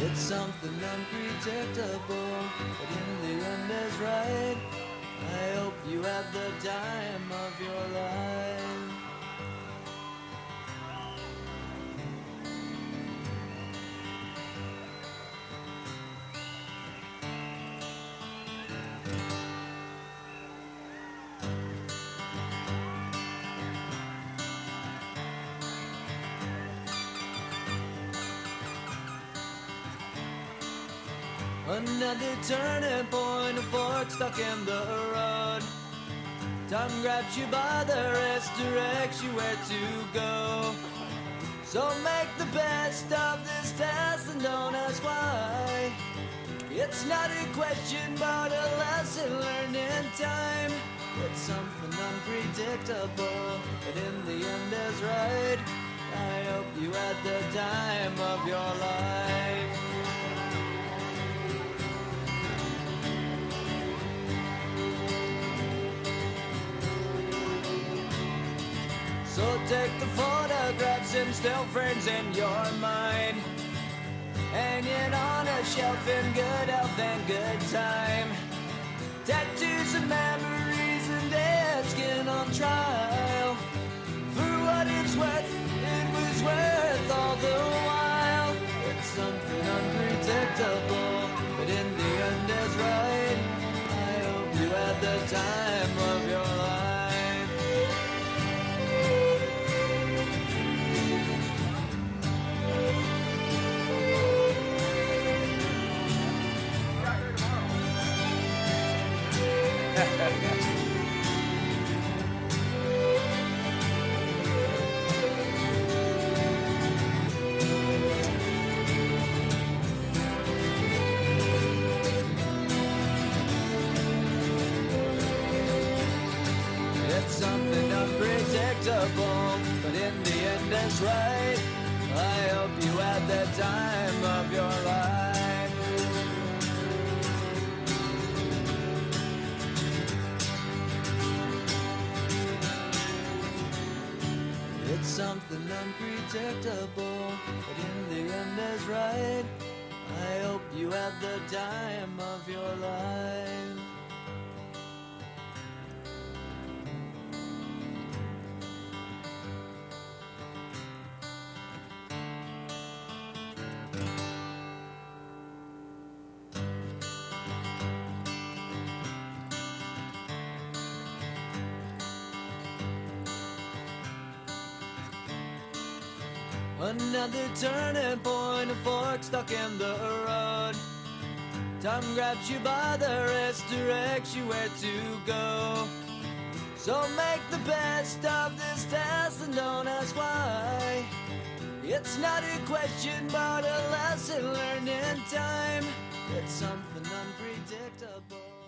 It's something unpredictable, but in the end is right. I hope you had the time of your life. Another turning point, a fork stuck in the road. Time grabs you by the wrist, directs you where to go. So make the best of this test and don't ask why. It's not a question but a lesson learned in time. It's something unpredictable, but in the end is right. I hope you had the time of your life. So take the photographs and still frames in your mind, hanging on a shelf in good health and good time. Tattoos and memories and dead skin on trial. For what it's worth, it was worth all the while. It's something unpredictable, but in the end is right. I hope you had the time of your life. It's something unpredictable, but in the end it's right. I hope you had the time of your life. It's something unpredictable, but in the end is right. I hope you had the time of your life. Another turning point, a fork stuck in the road. Time grabs you by the wrist, directs you where to go. So make the best of this test and don't ask why. It's not a question, but a lesson learned in time. It's something unpredictable.